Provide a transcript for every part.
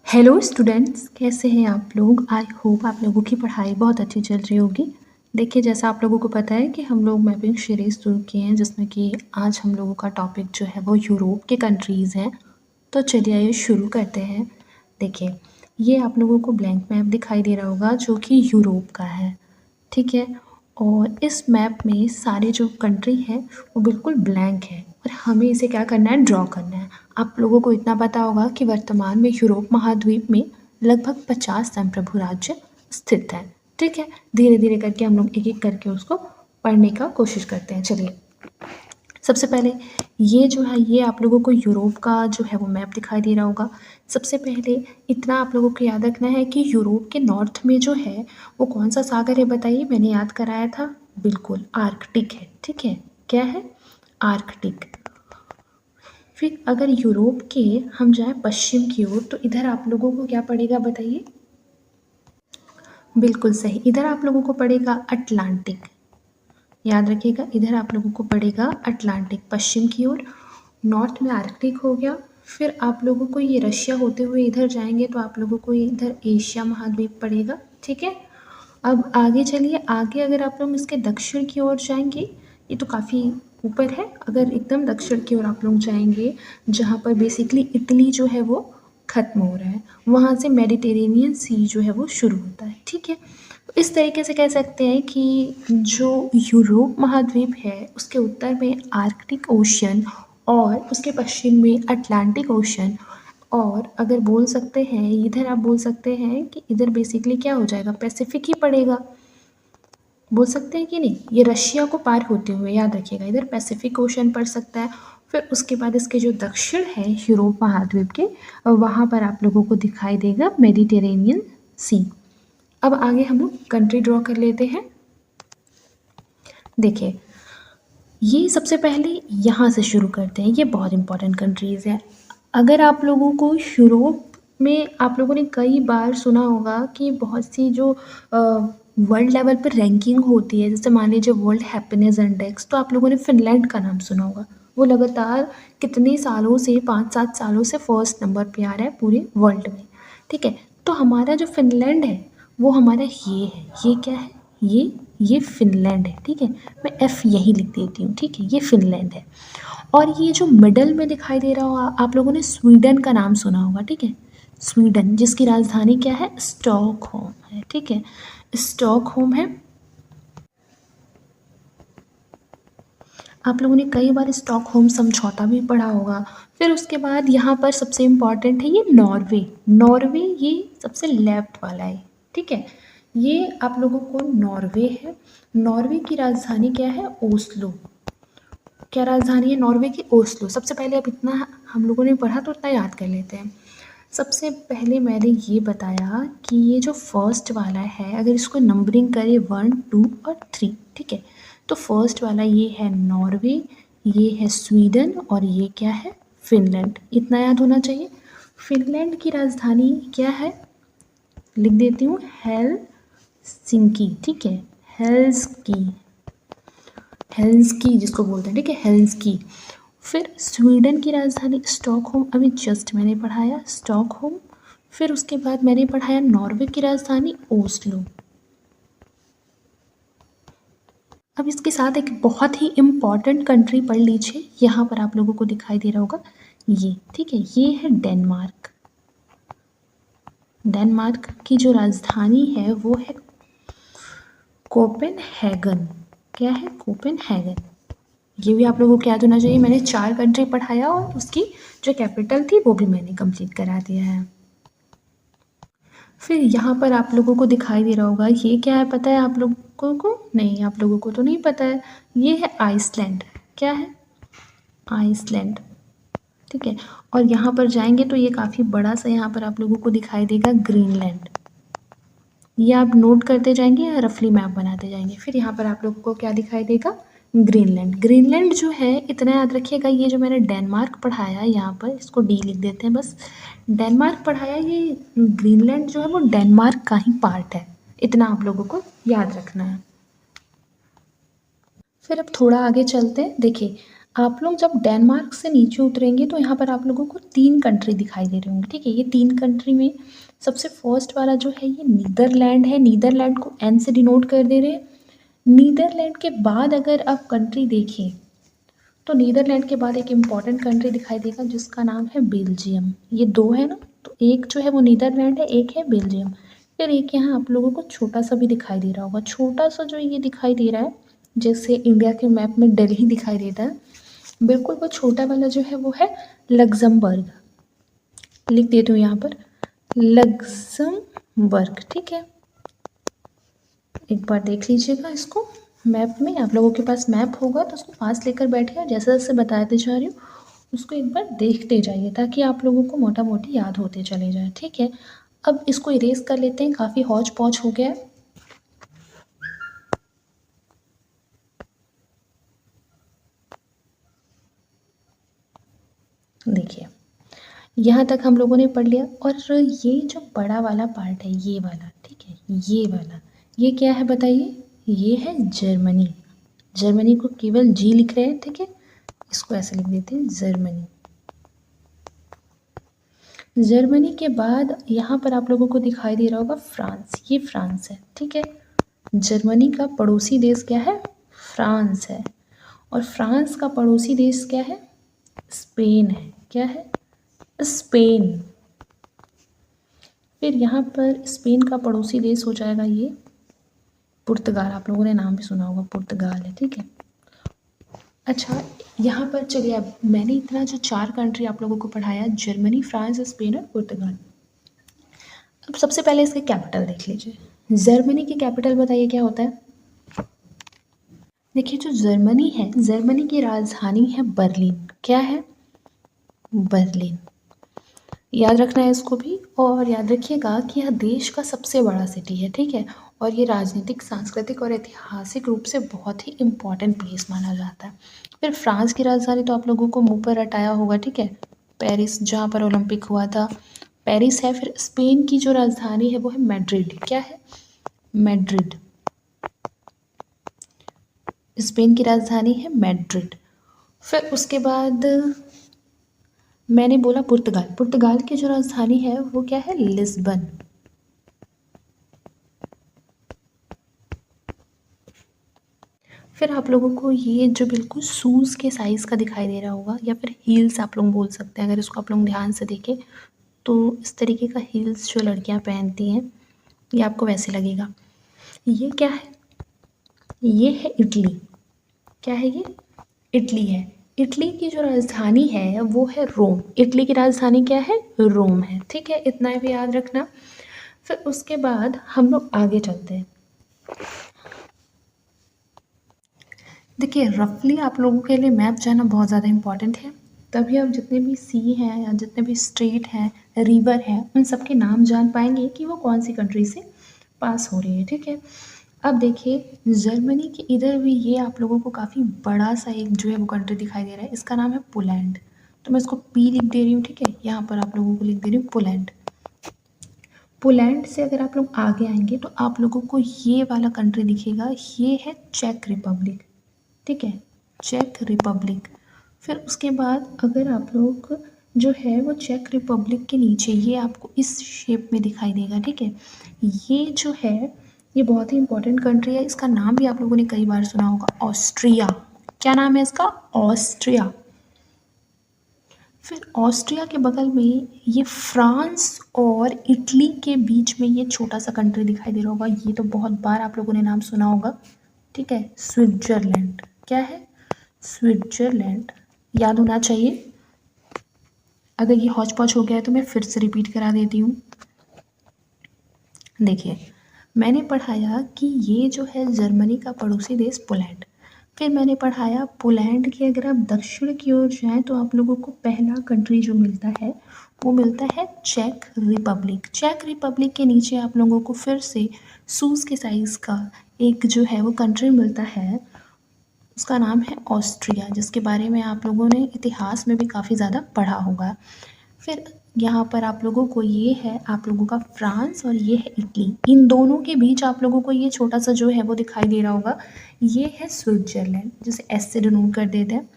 Hello students, कैसे हैं आप लोग। आई होप आप लोगों की पढ़ाई बहुत अच्छी चल रही होगी। देखिए, जैसा आप लोगों को पता है कि हम लोग मैपिंग सीरीज़ शुरू किए हैं, जिसमें कि आज हम लोगों का टॉपिक जो है वो यूरोप के कंट्रीज़ हैं। तो चलिए आइए शुरू करते हैं। देखिए, ये आप लोगों को ब्लैंक मैप दिखाई दे रहा होगा जो कि यूरोप का है, ठीक है। और इस मैप में सारे जो कंट्री है वो बिल्कुल ब्लैंक है और हमें इसे क्या करना है, ड्रॉ करना है। आप लोगों को इतना पता होगा कि वर्तमान में यूरोप महाद्वीप में लगभग 50 संप्रभु राज्य स्थित हैं, ठीक है। धीरे धीरे करके हम लोग एक एक करके उसको पढ़ने का कोशिश करते हैं। चलिए, सबसे पहले ये जो है, ये आप लोगों को यूरोप का जो है वो मैप दिखाई दे रहा होगा। सबसे पहले इतना आप लोगों को याद रखना है कि यूरोप के नॉर्थ में जो है वो कौन सा सागर है, बताइए। मैंने याद कराया था, बिल्कुल आर्कटिक है, ठीक है। क्या है? आर्कटिक। फिर अगर यूरोप के हम जाएं पश्चिम की ओर, तो इधर आप लोगों को क्या पड़ेगा, बताइए। बिल्कुल सही, इधर आप लोगों को पड़ेगा अटलांटिक। याद रखिएगा, इधर आप लोगों को पड़ेगा अटलांटिक पश्चिम की ओर। नॉर्थ में आर्कटिक हो गया। फिर आप लोगों को ये रशिया होते हुए इधर जाएंगे तो आप लोगों को इधर एशिया महाद्वीप पड़ेगा, ठीक है। अब आगे चलिए, आगे अगर आप लोग इसके दक्षिण की ओर जाएंगे, ये तो काफ़ी ऊपर है। अगर एकदम दक्षिण की ओर आप लोग जाएंगे, जहाँ पर बेसिकली इटली जो है वो ख़त्म हो रहा है, वहाँ से मेडिटेरेनियन सी जो है वो शुरू होता है, ठीक है। तो इस तरीके से कह सकते हैं कि जो यूरोप महाद्वीप है उसके उत्तर में आर्कटिक ओशन और उसके पश्चिम में अटलांटिक ओशन, और अगर बोल सकते हैं इधर आप बोल सकते हैं कि इधर बेसिकली क्या हो जाएगा, पैसिफिक ही पड़ेगा। बोल सकते हैं कि नहीं, ये रशिया को पार होते हुए, याद रखिएगा, इधर पैसिफिक ओशन पड़ सकता है। फिर उसके बाद इसके जो दक्षिण है यूरोप महाद्वीप के, वहाँ पर आप लोगों को दिखाई देगा मेडिटेरेनियन सी। अब आगे हम लोग कंट्री ड्रॉ कर लेते हैं। देखिए, ये सबसे पहले यहाँ से शुरू करते हैं, ये बहुत इंपॉर्टेंट कंट्रीज़ हैं। अगर आप लोगों को यूरोप में, आप लोगों ने कई बार सुना होगा कि बहुत सी जो वर्ल्ड लेवल पर रैंकिंग होती है, जैसे मान लीजिए वर्ल्ड हैप्पीनेस इंडेक्स, तो आप लोगों ने फिनलैंड का नाम सुना होगा। वो लगातार कितने सालों से, 5-7 सालों से फर्स्ट नंबर पे आ रहा है पूरे वर्ल्ड में, ठीक है। तो हमारा जो फिनलैंड है वो हमारा ये है, ये क्या है, ये फिनलैंड है, ठीक है। मैं एफ यही लिख देती हूँ, ठीक है, ये फिनलैंड है। और ये जो मिडल में दिखाई दे रहा होगा, आप लोगों ने स्वीडन का नाम सुना होगा, ठीक है। स्वीडन, जिसकी राजधानी क्या है, स्टॉकहोम है, ठीक है, स्टॉकहोम है। आप लोगों ने कई बार स्टॉकहोम समझौता भी पढ़ा होगा। फिर उसके बाद यहाँ पर सबसे इम्पॉर्टेंट है ये नॉर्वे। नॉर्वे ये सबसे लेफ्ट वाला है, ठीक है। ये आप लोगों को नॉर्वे है। नॉर्वे की राजधानी क्या है, ओस्लो। क्या राजधानी है नॉर्वे की, ओस्लो। सबसे पहले अब इतना हम लोगों ने पढ़ा तो इतना याद कर लेते हैं। सबसे पहले मैंने ये बताया कि ये जो फर्स्ट वाला है, अगर इसको नंबरिंग करें 1, 2 और 3, ठीक है, तो फर्स्ट वाला ये है नॉर्वे, ये है स्वीडन और ये क्या है, फिनलैंड। इतना याद होना चाहिए। फिनलैंड की राजधानी क्या है, लिख देती हूँ, हेलसिंकी, ठीक है, हेल्सकी, हेल्सकी जिसको बोलते हैं, ठीक है, हेल्सकी। फिर स्वीडन की राजधानी स्टॉकहोम, अभी जस्ट मैंने पढ़ाया स्टॉकहोम। फिर उसके बाद मैंने पढ़ाया नॉर्वे की राजधानी ओस्लो। अब इसके साथ एक बहुत ही इम्पॉर्टेंट कंट्री पढ़ लीजिए, यहाँ पर आप लोगों को दिखाई दे रहा होगा ये, ठीक है, ये है डेनमार्क। डेनमार्क की जो राजधानी है वो है कोपेनहेगन। क्या है, कोपेनहेगन। ये भी आप लोगों को याद होना चाहिए। मैंने 4 कंट्री पढ़ाया और उसकी जो कैपिटल थी वो भी मैंने कंप्लीट करा दिया है। फिर यहाँ पर आप लोगों को दिखाई दे रहा होगा, ये क्या है, पता है आप लोगों को? नहीं, आप लोगों को तो नहीं पता है। ये है आइसलैंड। क्या है, आइसलैंड, ठीक है। और यहाँ पर जाएंगे तो ये काफ़ी बड़ा सा यहाँ पर आप लोगों को दिखाई देगा ग्रीनलैंड। ये आप नोट करते जाएंगे या रफली मैप बनाते जाएंगे। फिर यहाँ पर आप लोगों को क्या दिखाई देगा, ग्रीनलैंड। ग्रीनलैंड जो है, इतना याद रखिएगा, ये जो मैंने डेनमार्क पढ़ाया, यहाँ पर इसको डी लिख देते हैं बस। डेनमार्क पढ़ाया, ये ग्रीनलैंड जो है वो डेनमार्क का ही पार्ट है, इतना आप लोगों को याद रखना है। फिर अब थोड़ा आगे चलते हैं। देखिए, आप लोग जब डेनमार्क से नीचे उतरेंगे तो यहाँ पर आप लोगों को 3 कंट्री दिखाई दे रहे होंगे, ठीक है। ये 3 कंट्री में सबसे फर्स्ट वाला जो है ये नीदरलैंड है। नीदरलैंड को एन से डिनोट कर दे रहे हैं। नीदरलैंड के बाद अगर आप कंट्री देखें तो नीदरलैंड के बाद एक इम्पॉर्टेंट कंट्री दिखाई देगा जिसका नाम है बेल्जियम। ये 2 है ना, तो एक जो है वो नीदरलैंड है, एक है बेल्जियम। फिर एक यहाँ आप लोगों को छोटा सा भी दिखाई दे रहा होगा। छोटा सा जो ये दिखाई दे रहा है, जैसे इंडिया के मैप में दिल्ली दिखाई देता है, बिल्कुल वो छोटा वाला जो है वो है लग्जमबर्ग। लिख देती हूँ यहाँ पर लग्जमबर्ग, ठीक है। एक बार देख लीजिएगा इसको मैप में, आप लोगों के पास मैप होगा तो उसको पास लेकर बैठिए, जैसे जैसे बताते जा रही हूँ उसको एक बार देखते जाइए ताकि आप लोगों को मोटा मोटी याद होते चले जाए, ठीक है। अब इसको इरेज कर लेते हैं, काफ़ी हौच पौच हो गया है। देखिए यहाँ तक हम लोगों ने पढ़ लिया। और ये जो बड़ा वाला पार्ट है ये वाला, ठीक है, ये वाला, ये क्या है बताइए? ये है जर्मनी। जर्मनी को केवल जी लिख रहे हैं, ठीक है, इसको ऐसे लिख देते हैं जर्मनी। जर्मनी के बाद यहाँ पर आप लोगों को दिखाई दे रहा होगा फ्रांस। ये फ्रांस है, ठीक है। जर्मनी का पड़ोसी देश क्या है? फ्रांस है। और फ्रांस का पड़ोसी देश क्या है? स्पेन है। क्या है? स्पेन। फिर यहाँ पर स्पेन का पड़ोसी देश हो जाएगा ये पुर्तगाल। आप लोगों ने नाम भी सुना होगा, पुर्तगाल है, ठीक है। अच्छा, यहाँ पर चलिए, अब मैंने इतना जो 4 कंट्री आप लोगों को पढ़ाया, जर्मनी, फ्रांस, स्पेन और पुर्तगाल। अब सबसे पहले इसके कैपिटल देख लीजिए। जर्मनी की कैपिटल बताइए क्या होता है? देखिए जो जर्मनी है, जर्मनी की राजधानी है बर्लिन। क्या है? बर्लिन। याद रखना है इसको भी। और याद रखिएगा कि यह देश का सबसे बड़ा सिटी है, ठीक है। और ये राजनीतिक, सांस्कृतिक और ऐतिहासिक रूप से बहुत ही इम्पॉर्टेंट प्लेस माना जाता है। फिर फ्रांस की राजधानी तो आप लोगों को मुंह पर रटाया होगा, ठीक है, पेरिस, जहाँ पर ओलंपिक हुआ था, पेरिस है। फिर स्पेन की जो राजधानी है वो है मैड्रिड। क्या है? मैड्रिड। स्पेन की राजधानी है मैड्रिड। फिर उसके बाद मैंने बोला पुर्तगाल। पुर्तगाल की जो राजधानी है वो क्या है? लिस्बन। फिर आप लोगों को ये जो बिल्कुल शूज़ के साइज़ का दिखाई दे रहा होगा, या फिर हील्स आप लोग बोल सकते हैं, अगर इसको आप लोग ध्यान से देखें तो इस तरीके का हील्स जो लड़कियां पहनती हैं ये आपको वैसे लगेगा। ये क्या है? ये है इटली। क्या है ये? इटली है। इटली की जो राजधानी है वो है रोम। इटली की राजधानी क्या है? रोम है, ठीक है, इतना भी याद रखना। फिर उसके बाद हम लोग आगे चलते हैं। देखिए रफली आप लोगों के लिए मैप जाना बहुत ज़्यादा इम्पॉर्टेंट है, तभी आप जितने भी सी हैं या जितने भी स्ट्रेट हैं, रिवर हैं, उन सब के नाम जान पाएंगे कि वो कौन सी कंट्री से पास हो रही है, ठीक है। अब देखिए जर्मनी के इधर भी ये आप लोगों को काफ़ी बड़ा सा एक जो है वो कंट्री दिखाई दे रहा है, इसका नाम है पोलैंड। तो मैं इसको पी लिख दे रही हूँ, ठीक है, यहाँ पर आप लोगों को लिख दे रही हूँ पोलैंड। पोलैंड से अगर आप लोग आगे आएंगे तो आप लोगों को ये वाला कंट्री दिखेगा, ये है चेक रिपब्लिक, ठीक है, चेक रिपब्लिक। फिर उसके बाद अगर आप लोग जो है वो चेक रिपब्लिक के नीचे ये आपको इस शेप में दिखाई देगा, ठीक है। ये जो है ये बहुत ही इंपॉर्टेंट कंट्री है, इसका नाम भी आप लोगों ने कई बार सुना होगा, ऑस्ट्रिया। क्या नाम है इसका? ऑस्ट्रिया। फिर ऑस्ट्रिया के बगल में ये फ्रांस और इटली के बीच में ये छोटा सा कंट्री दिखाई दे रहा होगा, ये तो बहुत बार आप लोगों ने नाम सुना होगा, ठीक है, स्विट्जरलैंड। क्या है? स्विट्जरलैंड। याद होना चाहिए। अगर ये हौच पौच हो गया है तो मैं फिर से रिपीट करा देती हूँ। देखिए मैंने पढ़ाया कि ये जो है जर्मनी का पड़ोसी देश पोलैंड। फिर मैंने पढ़ाया पोलैंड के अगर आप दक्षिण की ओर जाएं तो आप लोगों को पहला कंट्री जो मिलता है वो मिलता है चेक रिपब्लिक। चेक रिपब्लिक के नीचे आप लोगों को फिर से शूज़ के साइज़ का एक जो है वो कंट्री मिलता है, उसका नाम है ऑस्ट्रिया, जिसके बारे में आप लोगों ने इतिहास में भी काफ़ी ज़्यादा पढ़ा होगा। फिर यहाँ पर आप लोगों को ये है आप लोगों का फ्रांस और ये है इटली। इन दोनों के बीच आप लोगों को ये छोटा सा जो है वो दिखाई दे रहा होगा, ये है स्विट्जरलैंड, जिसे एस से डिनोट कर देते हैं।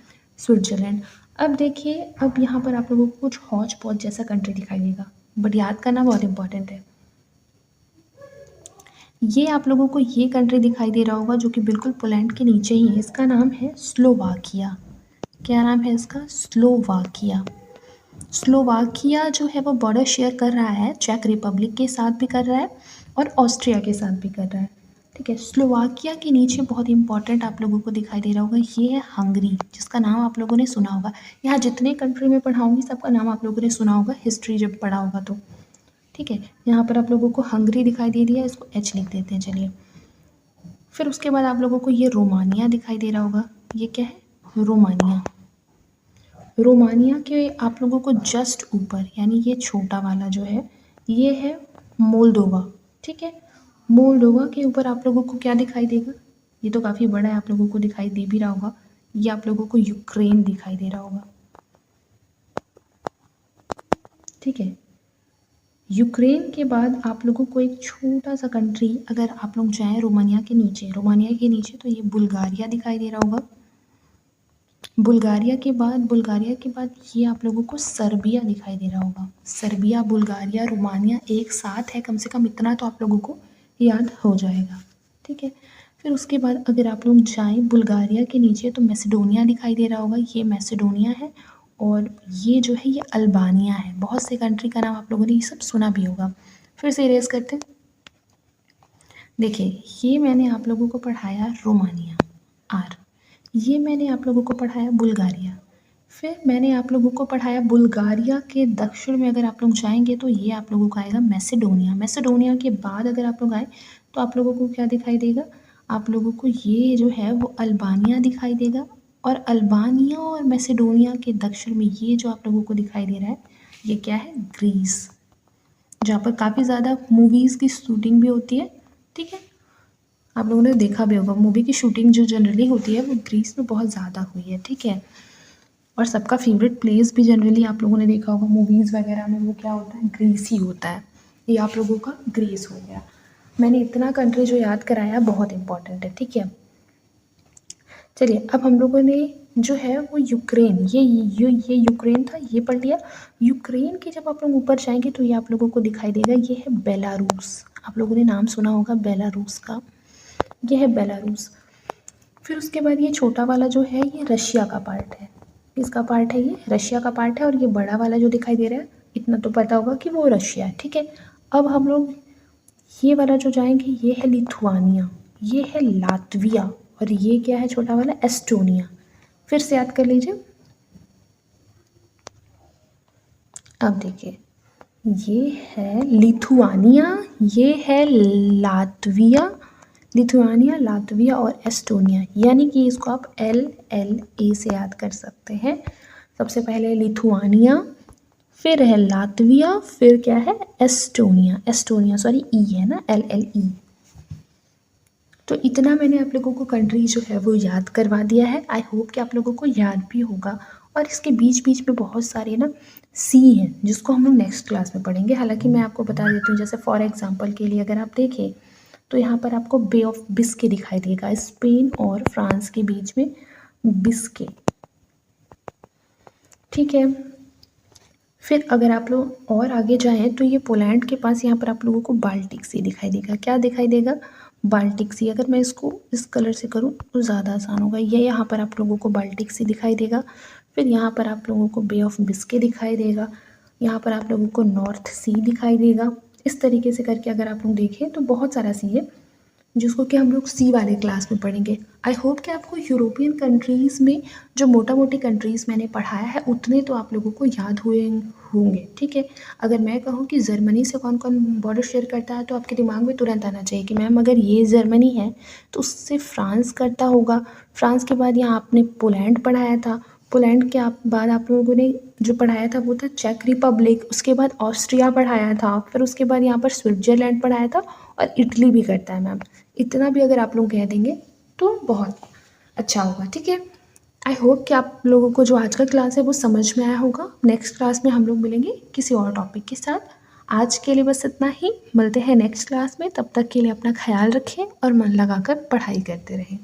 स्विट्जरलैंड। अब देखिए, अब यहाँ पर आप लोगों को कुछ हौच पौच जैसा कंट्री दिखाई देगा, बट याद करना बहुत इंपॉर्टेंट है। ये आप लोगों को ये कंट्री दिखाई दे रहा होगा जो कि बिल्कुल पोलैंड के नीचे ही है, इसका नाम है स्लोवाकिया। क्या नाम है इसका? स्लोवाकिया। स्लोवाकिया जो है वो बॉर्डर शेयर कर रहा है चेक रिपब्लिक के साथ भी कर रहा है और ऑस्ट्रिया के साथ भी कर रहा है। ठीक है, स्लोवाकिया के नीचे बहुत इंपॉर्टेंट आप लोगों को दिखाई दे रहा होगा, ये है हंगरी, जिसका नाम आप लोगों ने सुना होगा। यहाँ जितने कंट्री में पढ़ाऊंगी सबका नाम आप लोगों ने सुना होगा, हिस्ट्री जब पढ़ा होगा तो। ठीक है, यहाँ पर आप लोगों को हंगरी दिखाई दे रही है, इसको एच लिख देते हैं चलिए। फिर उसके बाद आप लोगों को ये रोमानिया दिखाई दे रहा होगा, ये क्या है? रोमानिया। रोमानिया के आप लोगों को जस्ट ऊपर, यानी ये छोटा वाला जो है ये है मोल्डोवा। ठीक है, मोल्डोवा के ऊपर आप लोगों को क्या दिखाई देगा? ये तो काफ़ी बड़ा है, आप लोगों को दिखाई दे भी रहा होगा, ये आप लोगों को यूक्रेन दिखाई दे रहा होगा। ठीक है, यूक्रेन के बाद आप लोगों को एक छोटा सा कंट्री, अगर आप लोग जाएं रोमानिया के नीचे तो ये बुल्गारिया दिखाई दे रहा होगा। बुल्गारिया के बाद ये आप लोगों को सर्बिया दिखाई दे रहा होगा। सर्बिया, बुल्गारिया, रोमानिया एक साथ है, कम से कम इतना तो आप लोगों को याद हो जाएगा। ठीक है, फिर उसके बाद अगर आप लोग जाएं बुल्गारिया के नीचे तो मैसेडोनिया दिखाई दे रहा होगा, ये मैसेडोनिया है। और ये जो है ये अल्बानिया है। बहुत से कंट्री का नाम आप लोगों ने ये सब सुना भी होगा। फिर से इरेज करते हैं। देखिए, ये मैंने आप लोगों को पढ़ाया रोमानिया, आर। ये मैंने आप लोगों को पढ़ाया बुल्गारिया। फिर मैंने आप लोगों को पढ़ाया बुल्गारिया के दक्षिण में अगर आप लोग जाएंगे तो ये आप लोगों का आएगा मैसेडोनिया। मैसेडोनिया के बाद अगर आप लोग आए तो आप लोगों को क्या दिखाई देगा? आप लोगों को ये जो है वो अल्बानिया दिखाई देगा। और अल्बानिया और मैसेडोनिया के दक्षिण में ये जो आप लोगों को दिखाई दे रहा है ये क्या है? ग्रीस, जहाँ पर काफ़ी ज़्यादा मूवीज़ की शूटिंग भी होती है। ठीक है, आप लोगों ने देखा भी होगा, मूवी की शूटिंग जो जनरली होती है वो ग्रीस में बहुत ज़्यादा हुई है। ठीक है, और सबका फेवरेट प्लेस भी जनरली आप लोगों ने देखा होगा मूवीज़ वगैरह में, वो क्या होता है? ग्रीस ही होता है। ये आप लोगों का ग्रीस हो गया। मैंने इतना कंट्री जो याद कराया बहुत इंपॉर्टेंट है। ठीक है, चलिए अब हम लोगों ने जो है वो यूक्रेन, ये यूक्रेन था, ये पढ़ लिया। यूक्रेन के जब आप लोग ऊपर जाएंगे तो ये आप लोगों को दिखाई देगा, ये है बेलारूस। आप लोगों ने नाम सुना होगा बेलारूस का, ये है बेलारूस। फिर उसके बाद ये छोटा वाला जो है ये रशिया का पार्ट है। किसका पार्ट है? ये रशिया का पार्ट है। और ये बड़ा वाला जो दिखाई दे रहा है, इतना तो पता होगा कि वो रशिया है। ठीक है, अब हम लोग ये वाला जो जाएंगे ये है लिथुआनिया, ये है लातविया, और ये क्या है छोटा वाला? एस्टोनिया। फिर से याद कर लीजिए। अब देखिए, ये है लिथुआनिया, ये है लातविया, लिथुआनिया, लातविया और एस्टोनिया, यानी कि इसको आप LLA से याद कर सकते हैं। सबसे पहले लिथुआनिया, फिर है लातविया, फिर क्या है? एस्टोनिया सॉरी, ई है ना, LLE। तो इतना मैंने आप लोगों को कंट्री जो है वो याद करवा दिया है। आई होप कि आप लोगों को याद भी होगा। और इसके बीच बीच में बहुत सारे ना सी हैं जिसको हम लोग नेक्स्ट क्लास में पढ़ेंगे। हालांकि मैं आपको बता देती हूँ, जैसे फॉर एग्जांपल के लिए अगर आप देखें तो यहाँ पर आपको बे ऑफ बिस्के दिखाई देगा, स्पेन और फ्रांस के बीच में बिस्के। ठीक है, फिर अगर आप लोग और आगे जाएं तो ये पोलैंड के पास यहाँ पर आप लोगों को बाल्टिक सी दिखाई देगा। क्या दिखाई देगा? बाल्टिक सी। अगर मैं इसको इस कलर से करूँ तो ज़्यादा आसान होगा। ये यहाँ पर आप लोगों को बाल्टिक सी दिखाई देगा। फिर यहाँ पर आप लोगों को बे ऑफ बिस्के दिखाई देगा। यहाँ पर आप लोगों को नॉर्थ सी दिखाई देगा। इस तरीके से करके अगर आप लोग देखें तो बहुत सारा सी है जिसको कि हम लोग सी वाले क्लास में पढ़ेंगे। आई होप कि आपको यूरोपियन कंट्रीज़ में जो मोटा मोटी कंट्रीज़ मैंने पढ़ाया है उतने तो आप लोगों को याद हुए होंगे। ठीक है, अगर मैं कहूँ कि जर्मनी से कौन कौन बॉर्डर शेयर करता है तो आपके दिमाग में तुरंत आना चाहिए कि मैम अगर ये जर्मनी है तो उससे फ्रांस करता होगा। फ्रांस के बाद यहाँ आपने पोलैंड पढ़ाया था, पोलैंड के बाद आप लोगों ने जो पढ़ाया था वो था चेक रिपब्लिक, उसके बाद ऑस्ट्रिया पढ़ाया था, फिर उसके बाद यहाँ पर स्विट्ज़रलैंड पढ़ाया था और इटली भी करता है मैम। इतना भी अगर आप लोग कह देंगे तो बहुत अच्छा होगा। ठीक है, आई होप कि आप लोगों को जो आज का क्लास है वो समझ में आया होगा। नेक्स्ट क्लास में हम लोग मिलेंगे किसी और टॉपिक के साथ। आज के लिए बस इतना ही, मिलते हैं नेक्स्ट क्लास में। तब तक के लिए अपना ख्याल रखें और मन लगाकर पढ़ाई करते रहें।